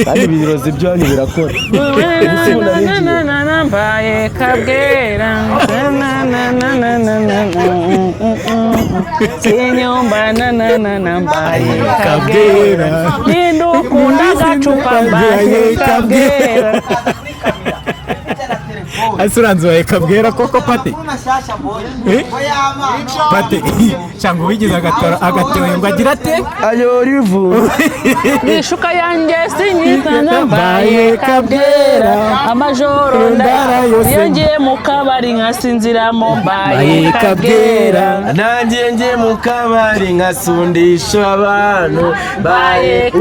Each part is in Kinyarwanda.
kandi ibirozi byanyu birakora Abaye Kabwera Sinyomba Abaye Kabwera Nindukunda gacupa Abaye Kabwera Asuranzwe Kabwera koko Pate Pate cyangwa wigize agatero ngo agira ate ayo rivu Nishuka yanjye sinyitana Abaye Kabwera amajoro ndayongeye mu kabari nkasinziramo Abaye Kabwera nanjye ngiye mu kabari nkasundisha abantu Abaye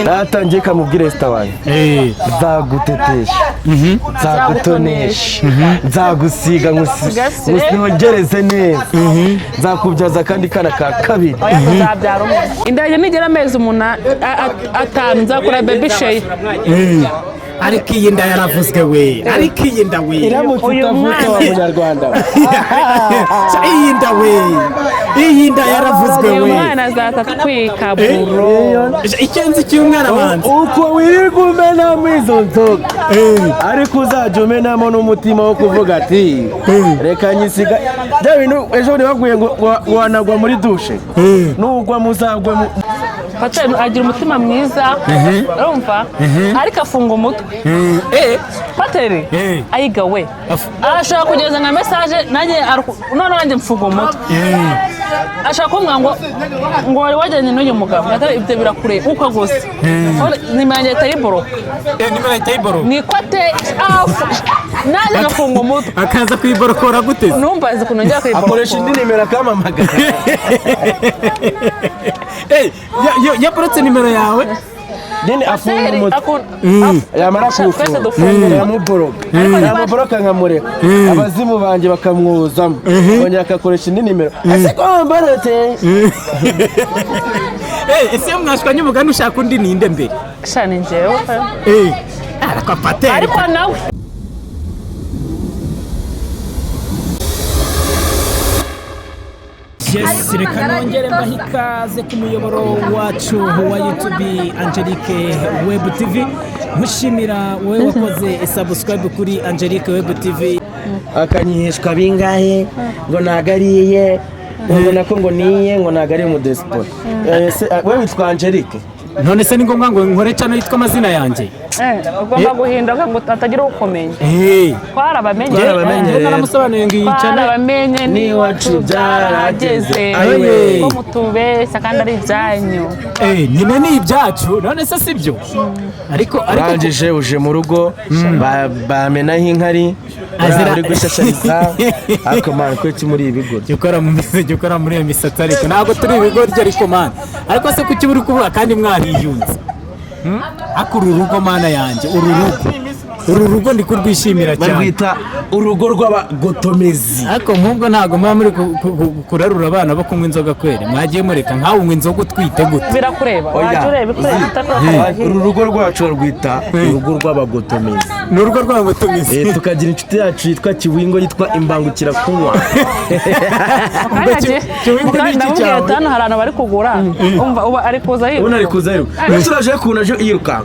natangiye kamubwira Esther wanjye zagutetesha zagutonesha nzagusiga nkusigereze neza nzakubyaza kandi kana ka kabiri uzabyara umuntu indage nigera amezi atanu nzakura baby shey ariko iyi nda yaravuzwe we ariko iyi nda we iramutse utavuka wa munyarwanda iyi nda we iyi nda yaravuzwe we umwana azatwika buro ikenzi cy'umwana banze uko wirirwa umenamo izo nzoga ariko uzajya umenamo n'umutima wo kuvuga ati reka nyisiga bya bintu ejo ntibaguye ngo wanagwa muri dushe nugwa muzagwe Pateli agira umutima mwiza urumva ariko afunga umutwe Pateli ayiga we arashaka kugeza nka message nanjye mfunga umutwe ashaka kumbwira ngo wari wajyanye n'uyu mugabo ibyo birakure uko gose nimanjye tayiboro nikote nanjye ngafunga umutwe akaza kwiborokora gute numva azi kuntu njya kwiborokora akoresha indi nimero akamamagara yaporotse nimero yawe Deni afunga umutwe yamara kufunga yamuboroka nkamureka abazimu banjye bakamwuzamo kongera akakoresha indi nimero ese ko mbarete ese mwashwanye umugani ushaka undi ninde mbere shani njyewe ariko Pateli ariko nawe Yes, reka nongere mbaha ikaze ku muyoboro wacu wa YouTube Angelique Web TV. Mushimira wowe wakoze subscribe kuri Angelique Web TV. Akanyihishwa bingahe ngo nagariye ngo nako ngo niye ngo nagari mu despot. Wewe witwa Angelique? None se ni ngombwa ngo nkore cyane yitwa amazina yanjye? Ugomba guhinduka ngo atagira ukomenya. Twarabamenye. Naramusobanuye ngo yicane. Twarabamenye ni wacu byarageze. Ko mutubeshya kandi ari ibyanyu. Nyine ni ibyacu none se sibyo? Ariko arangije uje mu rugo bamenaho inkari ari gushashariza akomana ko muri ibigo. Gikora mu misege ukora muri iyo misatsi ariko ntabwo turi ibigo ariko man. Ariko se kuki buri kuvuga kandi mwariyunze? Akuru urugo mana yanjye uru rugo ndi kurwishimira cyane barwita urugo rw'abagotomezi ariko nk'ubwo ntago muba muri kurarura abana bo kunywa inzoga kwere mwagiye mureka nkawe unywa inzoga utwite gute birakureba waje urebe uru rugo rwacu rwita urugo rw'abagotomezi ni urugo rw'abagotomezi tukagira inshuti yacu yitwa Kiwingo yitwa imbangukira kunywa Kiwingo ni iki cyawe hano hari abantu bari kugura umva ari kuza yiruka ubona ari kuza yiruka turaje kunaje yiruka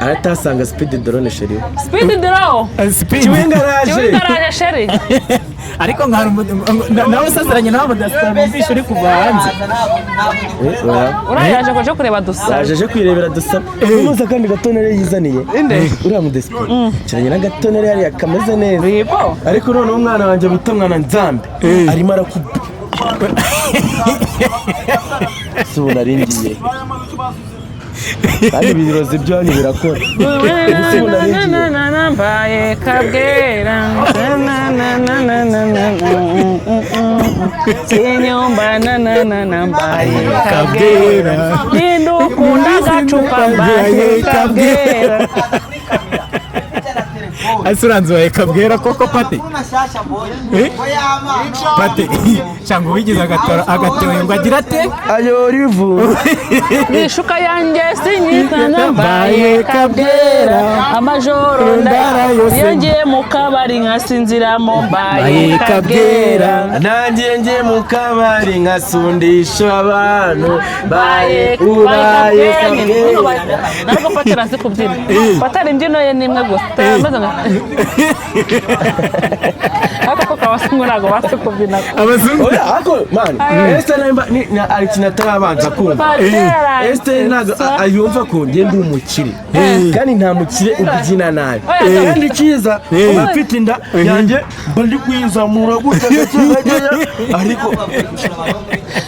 aratasanga speed drone sheri speed drone Kiwingo araje sheri ariko nawe saziranye nawe badastabisha uri kuva hanze urayaje koje kureba dusa yaje kwirebera dusa umuza kandi gatonere yizaniye uriya mu despot kiranye na gatonere yari yakameze neza ariko none umwana wanje muto mwana nzambe arimo arakuba subona ringiye kandi ibirozi byanyu birakora Abaye Kabwera Sinyomba Abaye Kabwera Nindukunda gacupa Abaye Kabwera Asuranzwe Kabwera koko Pate Pate cyangwa wigize agatero ngo agira ate ayo rivu Nishuka yanjye sinyitana Abaye Kabwera amajoro ngiye mu kabari nkasinziramo mbaye Kabwera nanjye ngiye mu kabari nkasundisha abantu ubaye Kabwera ntabwo Pateli azi kubyina Pateli imbyino ye nimwe gusa ariko kabasungu ntabwo bazi kubyina abazungu ako man Esther ari kinatarabanza kumva Esther ntabwo ayumva ko njye ndi umukire kandi nta mukire ubyina nabi kandi cyiza afite inda yanjye mba ndi kwizamura gutya ariko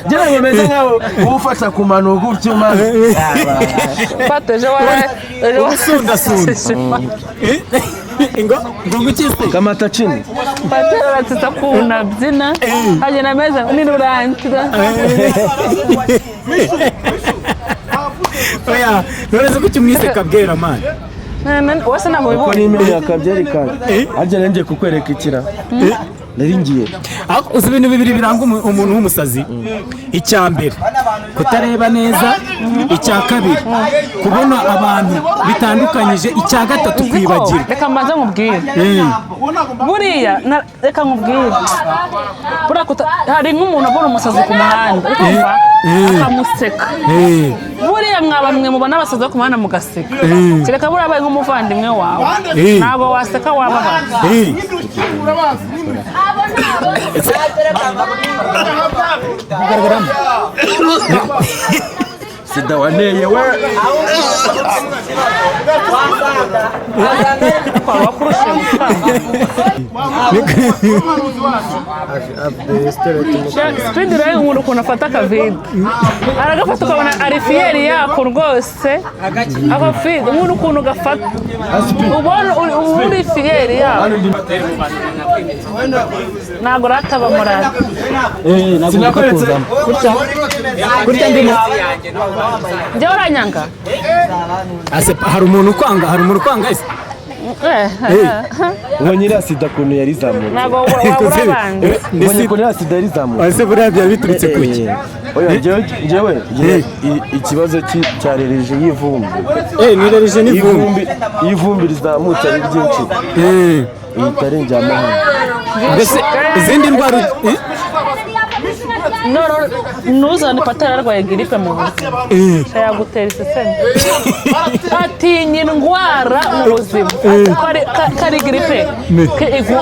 njyewe nkomeze nkaho ufasha kumanuka gutyo maze Pateli usundasunda ngo ngukiste kamata chini Pateli aratita kunabyina agenda ameze n'urantira oya none ko cyumwise Kabwera man wese ntabwo ko bibona n'imwe ya Kabwera kandi ajya ngiye kukwereka ikira nari ngiye uzi ibintu bibiri biranga umuntu w'umusazi icya mbere kutareba neza icya kabiri kubona abantu bitandukanyije icya gatatu kwibagira reka mbanze nkubwire buriya reka nkubwire hari nk'umuntu abona umusazi ku muhanda ukumva akamuseka buriya mwaba mwe mubona abasazi bo ku muhanda mugaseka kereka buriya abaye nk'umuvandimwe wawe ntabwo waseka wababara kugaragaramo sida waneye we Speed rero umuntu ukuntu afata akavide aragafata ukabona ari fiyeri yako rwose agafide umuntu ukuntu gafata ubona uri fiyeri yako ntabwo rataba murara sinakoretse kurya ndimo njyewe uranyanga hari umuntu kwanga ese uwo nyiri sida kuntu yarizamura ntabwo wabura abandi ubonye kuntu sida yarizamura ese buriya byari biturutse kuki oya njyewe ikibazo cyarereje y'ivumbi nirereje n'ivumbi y'ivumbi rizamutse ari ryinshi itarenjyamo hano mbese izindi ndwara ntuzane Pateli arwaye giripe mu buzima yagutera iseseme atinya indwara mu buzima kari giripe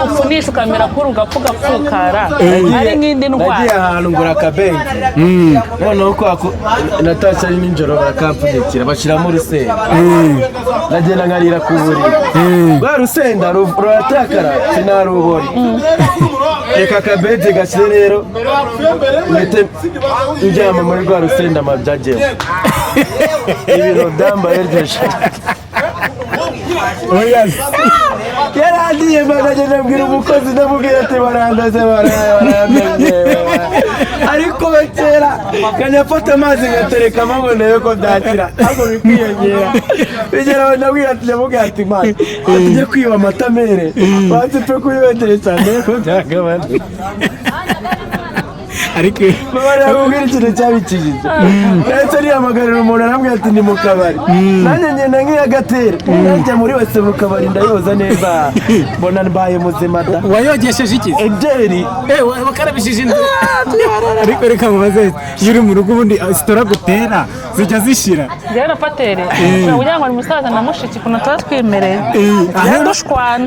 upfunisha ukamera kuri ugapfa ugapfukara ari nk'indi ndwara nagiye ahantu ngura akabenzi noneho kwako natashye ari nijoro barakampfunyikira bashyiramo urusenda nagenda nkarira ku buriri rwa rusenda ruratakara sinarubona reka akabenzi gashyire rero uhite uryama muri rwa rusenda amabyagemo ibiro byambaye ryinshi yarangiye mbagagenda abwira umukozi ndamubwira ati barandaze ariko kera kajya afata amazi ngaterekamo ngo ndebe ko byakira ntabwo bikwiyongera bigeraho ndabwira ati ndamubwira ati mani tujye kwiba amatamere banze pe kubibendere cyane ko byagabanuka ariko mabara yakubwira ikintu cyabikijije ndetse arihamagarira umuntu arambwira ati ni mu kabari nanjye ngenda nk'iyagatera najya muri wese mu kabari ndayoza neza mbona mbaye muzima da wayogesheje iki ebyeri wakarabishije inzu ariko reka mubaze iyo uri mu rugo ubundi sitora gutera zijya zishira njyewe na Pateli kugira ngo ni musaza na mushiki ukuntu tuba twimereye dushwana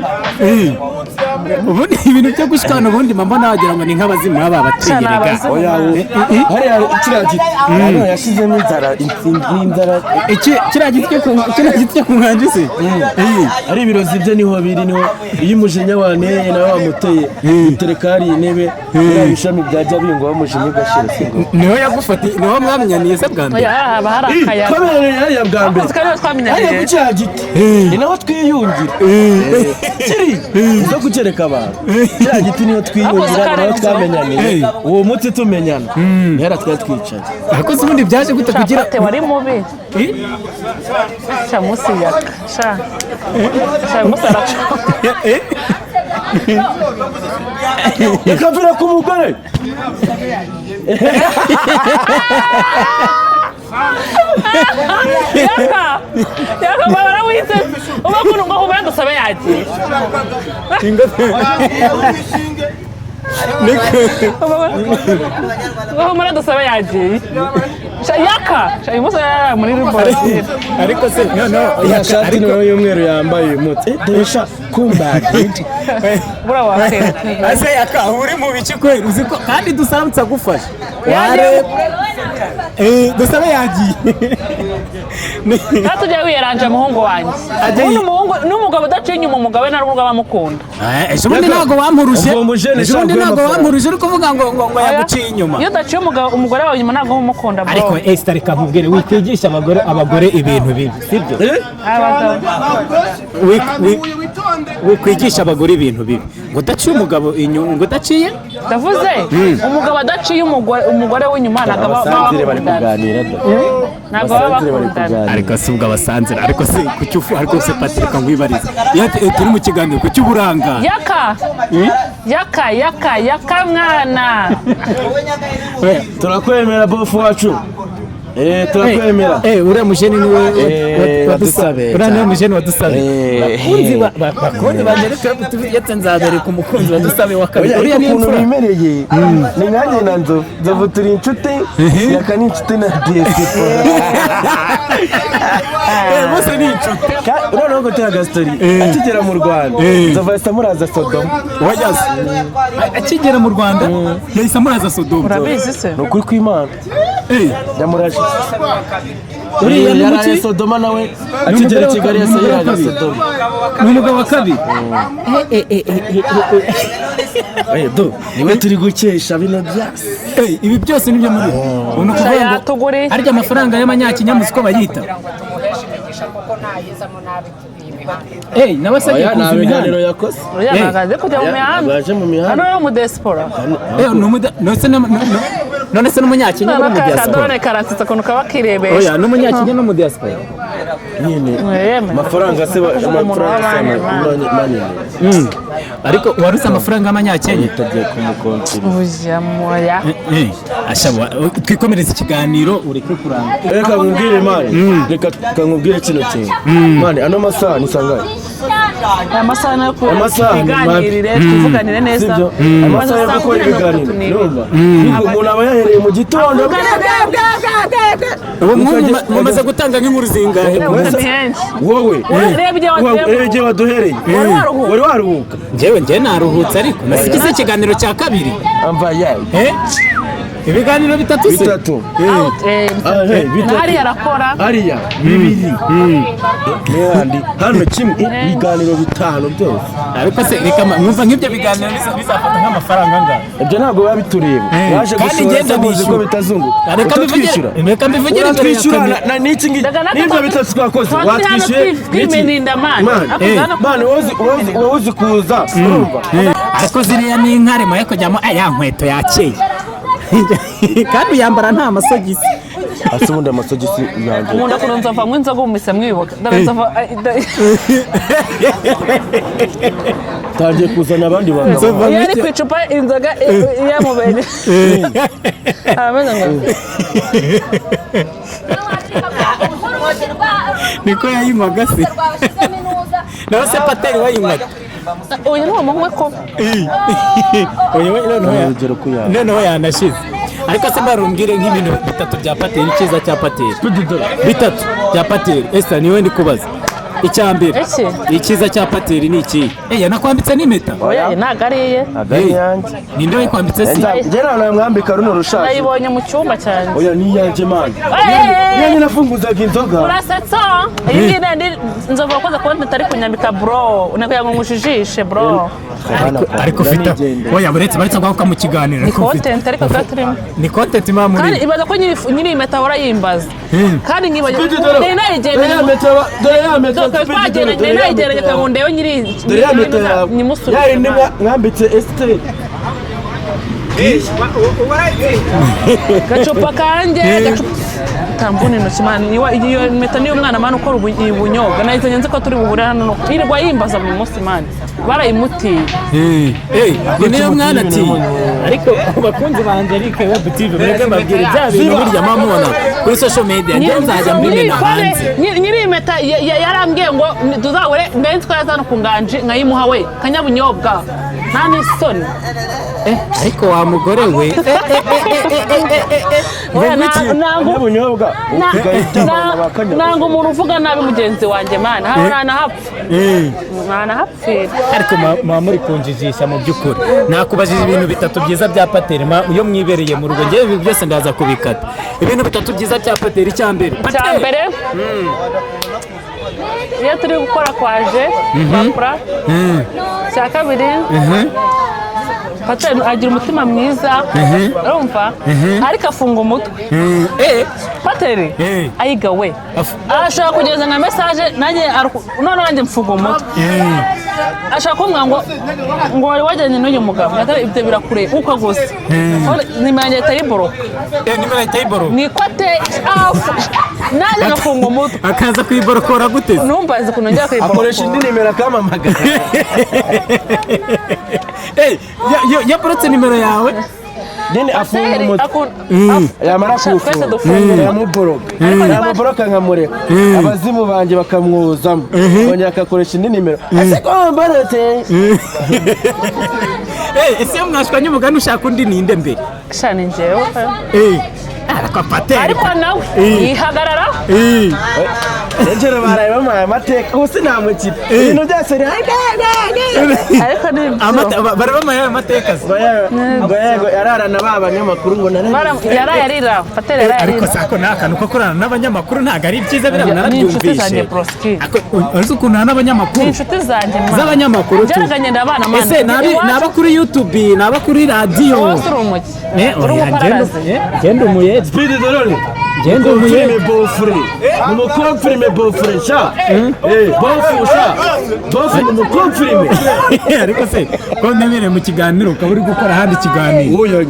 ubundi ibintu byo gushwana ubundi mama nagira ngo ni nk'abazimu baba bategerega hariya kiriya giti yashyizemo inzara kiriya giti cyo ku nkanje se ari ibirozi bye niho biri niho iyo umujinya waneye nawe wamuteye utereka hari intebe iriya ishami byajya bingwa umujinya ugashira niho yagufatiye niho mwamenyaniye se bwa mbere haba hari akayaga kabera hariya bwa mbere tukaba twamenyaniye hariya ku kiriya giti ni naho twiyungira kiri zo kukereka abantu kiriya giti niho twiyungira naho twamenyaniye uwo munsi tumenyana ntihera twari twicaye ariko se ubundi byaje gute kugira Pateli wari mubi sha musi yaka sha musi araka yakavira ku mugore yaka barawise ubakunu ngo ubenda usabe yagiye ngo muri dusabe yagiye yaka imusa muri rubora ariko se yaka ariko y'umweru yambaye mutse desha kumbagije bura wakera ase yaka uri mu biki kwera uziko kandi dusaramutsa gufasha ware dusabe yagiye natujya wiyaranje umuhungu wanjye n'umugabo udaciye inyuma umugabo we narwo bamukunda ejobundi ntabwo wampuruje uri kuvuga ngo yaguciye inyuma iyo udaciye umugore wawe inyuma ntabwo umukunda bro ariko Esther reka nkubwire wikwigisha abagore ibintu bibi sibyo wikwigisha abagore ibintu bibi ngo udaciye umugabo inyuma ngo udaciye ndavuze umugabo adaciye umugore w'inyuma ntabwo baba bakundana ariko si ubwo abasanzira ariko se kucyufu ariko se Patrick ngwibariza turi mu kiganiro kucyuburanga yaka mwana turakwemera bofu wacu turakwemera uriya mujeni niwe wadusabe uriya mujeni wadusabe bakunzi banyeretse yetse nzabereka umukunzi wadusabe wa kabiri uriya ni ukuntu bimereye ni nkanjye na nzovu turi inshuti yaka ni inshuti na diaspora bose ni inshuti urabona ko turi gastori akigera mu Rwanda nzovu yahise amuraza Sodoma wayaze akigera mu Rwanda yahise amuraza Sodoma urabizi se ni ukuri kw'Imana yamuraje uriya ni muki Sodoma nawe akigera i Kigali yahise yiraga Sodoma ni umugabo wa kabiri niwe turi gukesha bino byose ibi byose nibyo muri uno kuvuga ngo arya amafaranga y'amanyakinyamuzi ko bayita nawe se kuza imihanda yakoze yagaze kujya mu mihanda baje mu mihanda hano mu diaspora none se n'umunyakenya no mu diaspora kadone karantitse kuntu kaba kirebesha n'umunyakenya no mu diaspora nyine amafaranga se manini ariko waruse amafaranga y'amanyakenya utagiye kumukonti uja moya ashaba twikomereza ikiganiro ureke kuranga reka nkubwire mani reka nkubwire kino kintu mani ano masaha ni sangahe amasaha no kuganirire tuvuganire neza amasaha yo gukora ibiganiro numva umuntu aba yahereye mu gitondo ubu mumaze gutanga nk'inkuru zingahe wowe reba waduhereye wari waruhuka njyewe naruhutse ariko nasigize ikiganiro cya kabiri ibiganiro bitatu hariya arakora hariya bibiri hano kimwe ibiganiro bitanu byose ariko se reka mwumva nk'ibyo biganiro bizafata nk'amafaranga angahe ibyo ntabwo biba bitureba waje gushora muzi ko bitazunguka reka mbivugire twishyura n'iki n'ibyo bitatu twakoze watwishyuye mani wowe uzi kuza ariko ziriya ni inkarema yo kujyamo ya nkweto yakeye kandi uyambara nta masogisi ase ubundi amasogisi yanjye umuntu akunda nzava nk'inzoga mumise mwibuka tangiye kuzana abandi bantu iyo ari ku icupa inzoga yamubere ameze ngo niko yayinywaga se nawe se Pateli wayinywaga uyu ni umuhungu ko noneho yanashize ariko se mbarumbwire nk'ibintu bitatu bya Pateli icyiza cya Pateli bitatu bya Pateli Esther niwe ndi kubaza icya mbere icyiza cya Pateli ni iki yanakwambitse n'impeta ntabwo ari iye ninde wayikwambitse se njye nawe mwambika runo rushaje nayibonye mu cyumba cyane oya ni iyanjye mani niyo nyine afunguzaga inzoga urasetsa iyi ngiyi ndi nzovu wakoze konti atari kunyambika bro unakugira ngo ngushijishe bro ariko ufite oya buretse guhaguka mu kiganiro ni content ariko tuba turimo ni content mama muri kandi ibaza ko nyiri impeta warayimbaza kandi nkibaza dore ya meta nayigeranye ngo ndebe nyiri nyimusure mwambitse Esther gacupa kanjye tambuni intoki mani iyo impeta niyo mwana mani ukora ubunyobwa nahise nzi ko turi buhure hano yirirwa yimbaza buri munsi mani barayimutiye niyo mwana ati ariko abakunzi banje ariko web tv mwebwe mbabwira bya bintu burya mamona kuri social media nzajya mbimena hanze nyiri impeta yarambwiye ngo tuzahore mbenzi ko yazana ku nganji nkayimuha we kanyabunyobwa nta n'isoni ariko wa mugore we kanyabunyobwa ntabwo umuntu uvuga nabi mugenzi wanjye mana haba ntanahapfira ariko muba muri kunjijisha mu by'ukuri nakubajije ibintu bitatu byiza bya Pateli iyo mwibereye mu rugo ngewe ibi byose ndaza kubikata ibintu bitatu byiza bya Pateli icyambere iyo turi gukora kwaje bakora cya kabiri Pateli agira umutima mwiza urumva ariko afunga umutwe Pateli ayiga we arashobora kugeza nka message nanjye mfunga umutwe ashaka kumbwira ngo wari wajyanye n'uyu mugabo ibyo birakureba uko gusa nimero yanjye itayiboro nikote nanjye ngafunga umutwe akaza kuyiborokora gute numbaze ukuntu njya kuyiborokora akoresha indi nimero akamamagara yaporotse nimero yawe nyine afunga umutwe yamara kuwufunga yamuboroka nkamureka abazimu banjye bakamwuzamo kongera akakoresha indi nimero ese ko mbarete ese iyo mwashwanye umugani ushaka undi ninde mbere shani njyewe ariko Pateli ariko nawe yihagarara Ejero baraye bamaye amateka ubu sinamukira ibintu byose ariko nibyo bari bamaye amateka ngo yego yararana abanyamakuru ngo yarayarira Pateli yarayarira ariko sako nakantu ko kurana n'abanyamakuru ntago ari byiza birabona narabyumvishe ariko ukuntu n'abanyamakuru inshuti zanjye z'abanyamakuru byaraganye ndabana mana ese naba kuri YouTube naba kuri radio genda umuye speed dorone genda umuye bofure mu confirme bofure sha bofure mu confirme ariko se ko ndemere mu kiganiro ukaba uri gukora handi kiganiro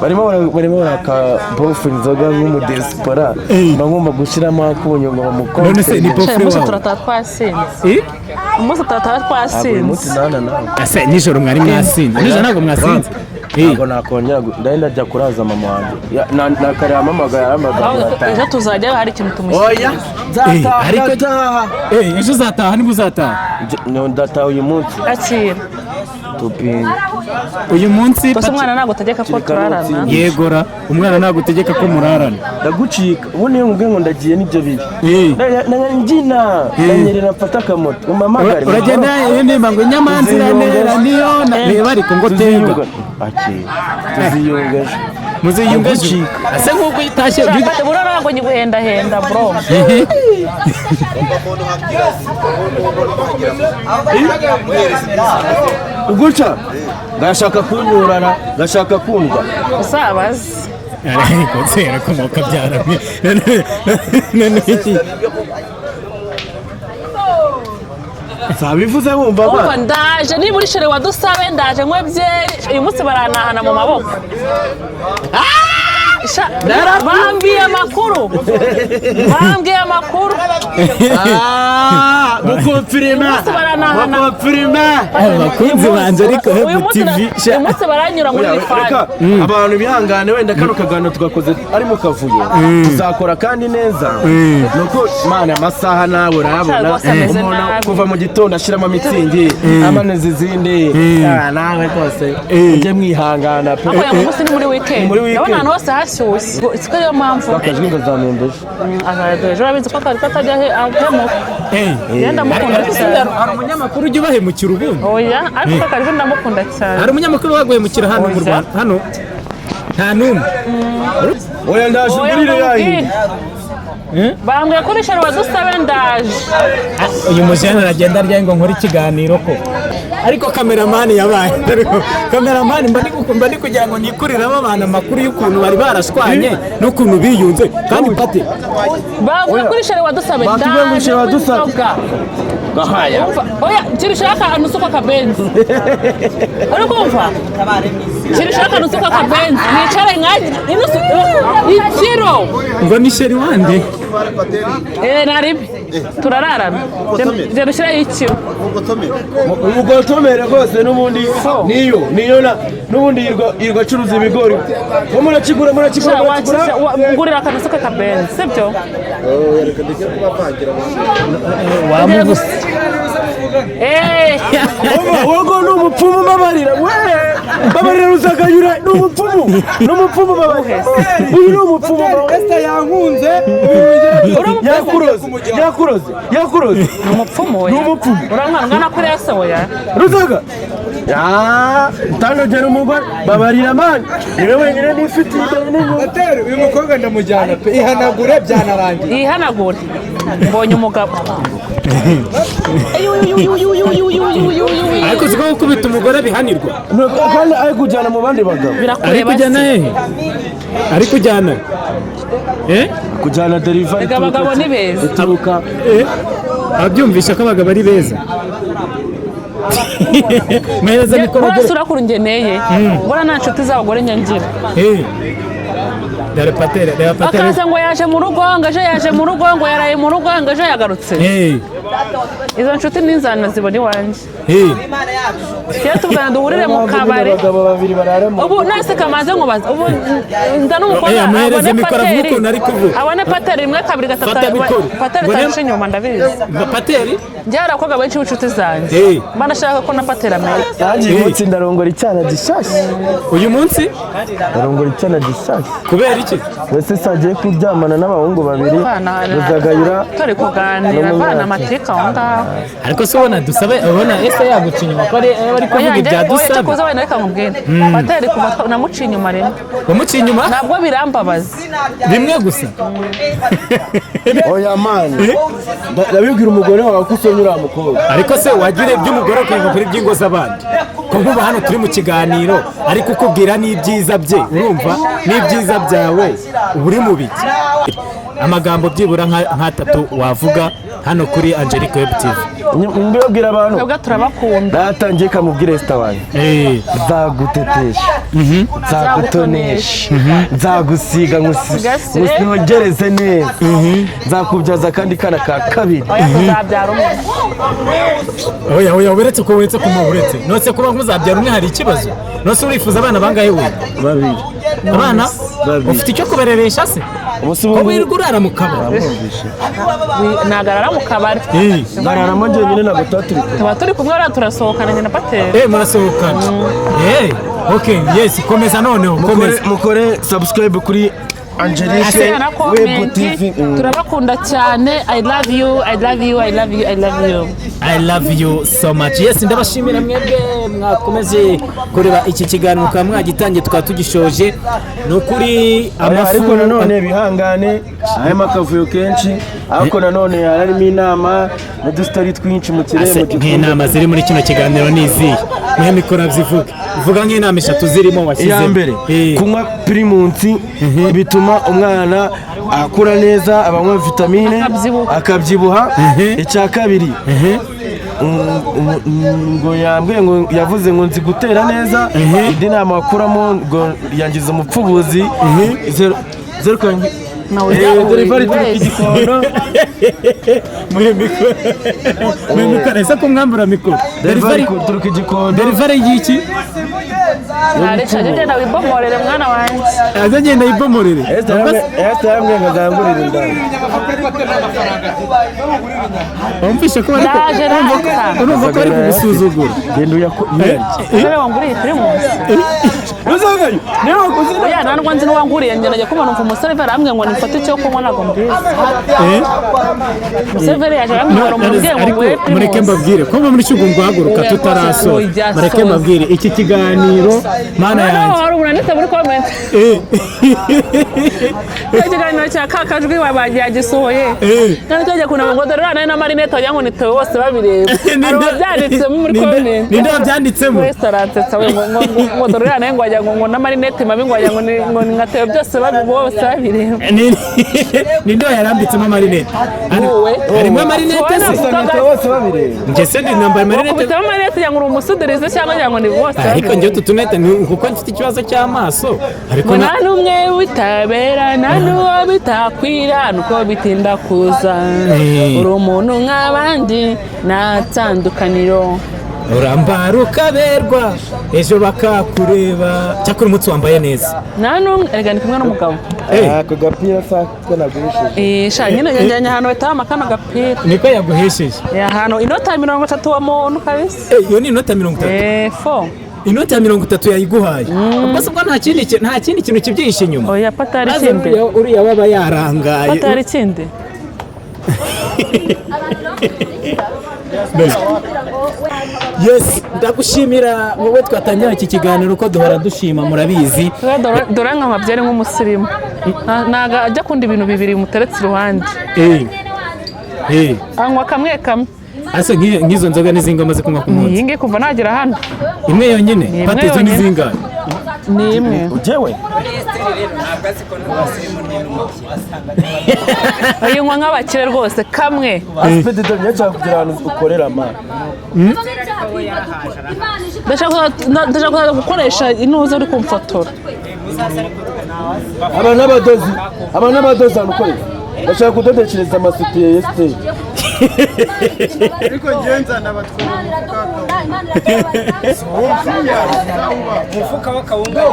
barimo baraka bofure inzoga nk'umudespora bagomba gushyiramo akunyo ngo mu confirme none se ni bofure wawe twasinze umunsi twasinze ase nijoro mwari mwasinze nijoro ntabwo mwasinze ntabwo nakongera ndahenda njya kuraza mama wanjye nakareba amamagara yaramagara ejo tuzajya hari ikintu tumushyira oya nzataha ejo uzataha niba uzataha ndataha uyu munsi akira tupinga uyu munsi gusa umwana ntabwo utegeka ko turarana yegora umwana ntabwo utegeka ko murarana ndagucika ubu niyo mubwiye ngo ndagiye n'ibyo bibi njina ndanyerera mfata akamoto umamagare uragenda nimba ngo inyamanzira nera niyo reba ariko ngo tega tuziyungeje muziyungeje ase nk'uko itashye burara ntabwo nyiguhendahenda bro uguca gashaka kunyurana gashaka kundwa usabaze ariko nsera ko mukabyaranye sabivuze wumva ba ndaje niba uri shere wadusabe ndaje nkwe byeri uyu munsi baranahana mu maboko bambwiye amakuru mukumfirima abakunzi banjye ariko uyu munsi baranyura muri reka abantu bihangane wenda kano kaganiro tugakoze ari mu kavuyo tuzakora kandi neza nuko mana amasaha nawe urayabona umuntu kuva mu gitondo ashyiramo mitsingi amaneza izindi nawe rwose ujye mwihangana pe uyu munsi ni muri weekend urabona ahantu hose hashyushye siko niyo mpamvu akajwi ngazamembeje ejo urabizi ko kari katajya ahemuka yenda mukunda cyane hari umunyamakuru ujya ubahemukira ubundi oya ariko kajwi ndamukunda cyane hari umunyamakuru waguhemukira hano mu Rwanda hano nta n'umwe oya ndaje ugurire yayi bambwiye ko urishara wadusabe ndaje uyu mujene aragenda arya ngo nkore ikiganiro ko ariko kameramani yabaye kameramani mba ndi kugira ngo nikuriramo abantu amakuru y'ukuntu bari barashwanye n'ukuntu biyunze kandi Pateli bambwiye ko urishara wadusabe ndaje gahaya oya kirishaka ahantu usuka akabenzi uri kumva kirishaka ahantu usuka akabenzi nicare nkaje ikiro ngo ni sheri wande naribi turararana je dushyiraho ikiwe umugotomere rwose n'ubundi n'ubundi yirwa acuruza ibigori murakigura ngurira akanusu k'akabenzi sibyo wamubuze wowe ni umupfumu babarira Ruzagayura ni umupfumu babarira uyu ni umupfumu Esther yankunze yakuroze ni umupfumu we urangana kuri ese oya Ruzaga utandogera umugore babarira mani niwe wenyine nifitiye Pateli uyu mukobwa ndamujyana pe ihanagure byanarangiye ihanagure mbonye umugabo ariko uziko gukubita umugore bihanirwa kandi ari kujyana mu bandi bagabo ari kujyana hehe ari kujyana kujyana deriva abagabo ni beza ituruka abyumvisha ko abagabo ari beza meza mikoro bose urakuru ngeneye bora nta nshuti z'abagore nyangira dore Pateli akaza ngo yaje mu rugo ngaje yaje mu rugo ngo yaraye mu rugo ngaje yagarutse izo nshuti n'inzana zibona iwanjye kera tuvugana duhurire mu kabari ubu nase kamaze nkubaza ubu nda n'umukobwa abone Pateli rimwe kabiri gatatu Pateli tanshe inyuma ndabizi Pateli njye hari abakobwa benshi b'inshuti zanjye mba nashaka ko na Pateli amenya yanjye uyu munsi ndarongora icyana gishyashya uyu munsi ndarongora icyana gishyashya kubera iki wese se agiye kuryamana n'abahungu babiri Ruzagayura turi kuganira bana amatika aho ngaho ariko se ubona dusabe ubona Esther yaguca inyuma ko ari kuvuga ibya dusabe kuza wenda reka nkubwire Pateli kuva namuciye inyuma rero wamuciye inyuma ntabwo birambabaza rimwe gusa oya mani ndabibwira umugore wawe ko usomye uriya mukobwa ariko se wagira iby'umugore ukiva kuri by'ingo z'abandi ko nk'ubu hano turi mu kiganiro ariko ukubwira n'ibyiza bye urumva n'ibyiza byawe uri mu biki amagambo byibura nk'atatu wavuga hano kuri Angelique Web TV mbibwira abantu twebwe turabakunda datangiye kamubwira Esther wanjye nzagutetesha nzagutonesha nzagusiga nkusigereze neza nzakubyaza kandi kana ka kabiri tuzabyara umwe oya uretse ko uretse kumuretse nose kuba nkuzabyara umwe hari ikibazo nose urifuza abana bangahe we babiri abana ufite icyo kubareresha se ko wirirwa urara mu kabari nagarara mu kabari ngararamo njyenyine ntabwo tuba turi kumwe rero turasohokana njye na Pateli murasohokana okay yes komeza noneho mukore subscribe kuri Angelique Web TV turabakunda cyane I love you I love you I love you I love you I love you so much yes ndabashimira mwebwe mwakomeze kureba iki kiganiro ukaba mwagitangiye tukaba tugishoje nukuri ariko nanone bihangane ahema akavuyo kenshi ariko nanone harimo inama n'udustori twinshi mu kirembo nk'inama ziri muri kino kiganiro nizi mwe mikora vuga nk'inama eshatu zirimo washyize iya mbere kunywa primunsi bituma umwana akura neza abanywa vitamine akabyibuha icya kabiri ngo yambwiye ngo yavuze ngo nzi gutera neza indi nama wakuramo ngo yangiza umupfubuzi zeru karindwi derivari turuka igikondo muri mikoro ese ko mwambura mikoro derivari turuka igikondo derivari y'iki ntareca agenda wibomorere mwana wanjye azagenda yibomorere Esther yambwiye ngo azangurire indani wumvishe ko bari urumva ko ari kugusuzugura genda rero wanguriye turi munsi Ruzagayo niba wakoze oya ntabwo nzi n'uwanguriye njye najya kubona umva umusore arambwiye ngo nifate icyo kunywa ntabwo mbizi umusore yaje arambwira ngo mubwire ngo ngure mureke mbabwire ko muri cyugungu haguruka tutarasoza mureke mbabwire iki kiganiro mana yanjye hari umunanite muri comment ikiganiro cya kakajwi wabagiye agisohoye kandi tujya kunama ngo dore rana na marinette wagira ngo nitewe bose babireba byanditsemo muri comment ninde wabyanditsemo wese aransetsa we ngo dore rana ngo wagira ngo na marinette mabi ngo wagira ngo ngatewe byose bose babireba ninde yarambitsemo marinette harimo marinette nite bose babireba njye se ndi nambaye marinette kubitamo marinette cyangwa uri umusudirize cyangwa ngo ni bose ariko njye tutunete kuko mfite ikibazo cy'amaso ariko ngo nta n'umwe witabera nta n'uwo bitakwira nuko bitinda kuza uri umuntu nk'abandi nta tandukaniro urambara ukaberwa ejo bakakureba cyakora umutsi wambaye neza nta n'umwe erega ni kumwe n'umugabo ako gapira ko nagurishije sha nyine yajyanye ahantu batama kano gapira niko yaguhesheje ahantu inota 30 wa muntu kabisa iyo ni inota 30 fo inota ya 30 yayiguhaye bose ubwo nta kindi kintu kibyihishe inyuma oya patari kindi uriya baba yarangaye patari kindi yes ndagushimira wowe twatangira iki kiganiro uko duhora dushima murabizi dore nka mabyere nk'umusirimu naga ajya kundi ibintu bibiri muteretse iruhande anywa kamwe ase nk'izo nzoga n'izingwa amaze kunywa ku munsi iyi ngiyi kuva nagera hano imwe yonyine patezo n'izingana ni imwe ujewe uyinywa nk'abakire rwose kamwe asipedi domye cyangwa kugira ahantu ukorera amara ndashaka gukoresha intuza uri kumfotora aba n'abadozi ahantu ukorera ndashaka kudodeshereza amasutiye ya Esther ariko ngenza nabatwara umufuka w'akawunga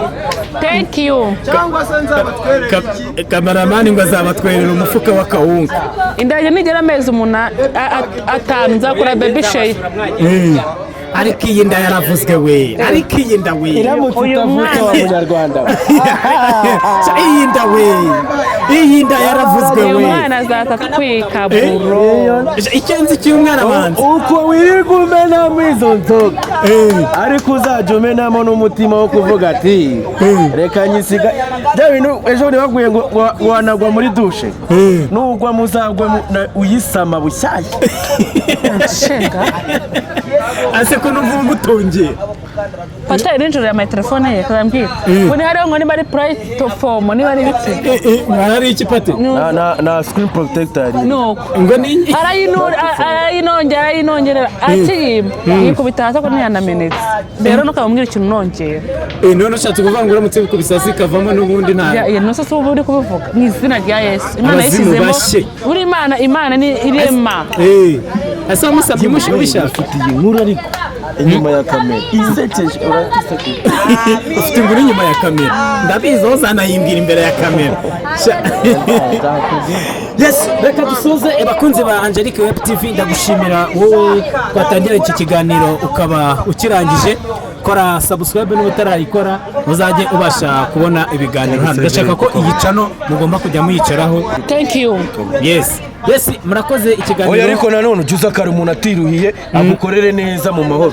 thank you cyangwa se nzabatwerera kameramani ngo azabatwerera umufuka w'akawunga indage nigera amezi 5 nzakora baby shade ariko iyi nda yaravuzwe we ariko iyi nda we iramutse utavuka wa munyarwanda iyi nda yaravuzwe we uyu mwana azaza kwika buro icyo nzi cy'umwana wanjye uko wirirwa umenamo izo nzoga ariko uzajya umenamo n'umutima wo kuvuga ati reka nyisiga bya bintu ejo ntibaguye ngo wanagwa muri dushe nugwa muzagwe uyisama bushyashya ase ko numva umutongeye Pateli n'injoro ya my telefone ye kambwira ngo ni hariho ngo niba ari platform niba ari biki hari iki pate na screen protector nuko ngo ni arayinongera yikubita hasi ko ntiyanamenetse rero nukambwira ikintu nongera none ushatse kuvuga ngo uramutse bikubisasi kavamo n'ubundi nta nose se ubu uri kubivuga mu izina rya Yesu Imana yisizemo uri Imana ni irema asa musabye mushobisha afite iyi nkuru ariko inyuma ya kamera isekeje urakisekeje ufite inkuru inyuma ya kamera ndabizi aho zanayimbwira imbere ya kamera yes reka dusoze bakunzi ba Angelique Web TV ndagushimira wowe twatangira iki kiganiro ukaba ukirangije kora subscribe n'utarayikora uzajye ubasha kubona ibiganiro hano ndashaka ko iyi channel mugomba kujya muyicaraho thank you yes murakoze ikiganiro oya ariko nanone ujuza kare umuntu atiruhiye agukorere neza mu mahoro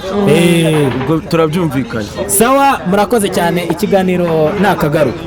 ubwo turabyumvikanye sawa murakoze cyane ikiganiro nakagaruka